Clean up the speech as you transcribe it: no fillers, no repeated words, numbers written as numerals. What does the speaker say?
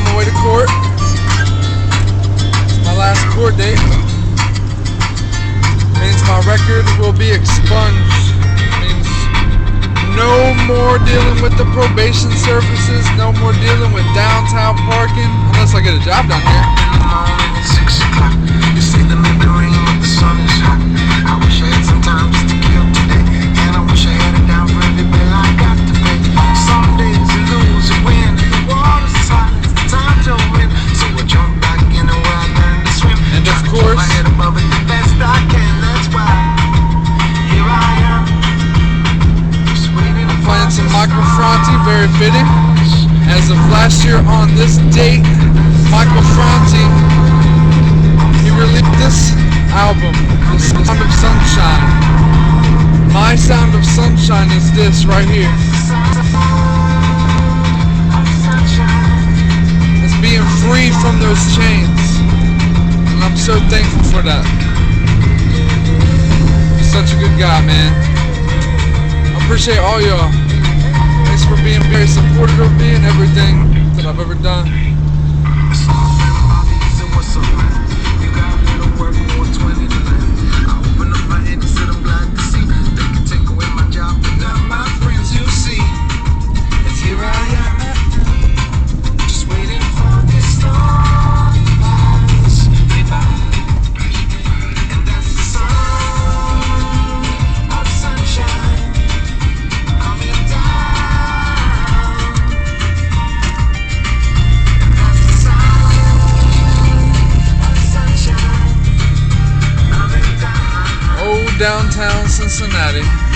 on my way to court. It's my last court date. Means my record will be expunged. Means no more dealing with the probation services, no more dealing with downtown parking, unless I get a job down here. In the morning at 6 o'clock, you see the living ring, but the sun is hot. I wish I had some time just to kill today, and I wish I had it down for every bill I got to pay. Some days you lose, you win, and the water's hot, it's the time to win. So I jump back in the well and learn to swim. And of Try to course, keep my head above it the best I can. That's why here I am, just waiting. I'm playing some Michael Franti, very fitting. As of last year on this date, Michael Franti, he released this album, The Sound of Sunshine. My Sound of Sunshine is this right here. It's being free from those chains. And I'm so thankful for that. He's such a good guy, man. I appreciate all y'all. Thanks for being very supportive of me and everything that I've ever done. Downtown Cincinnati.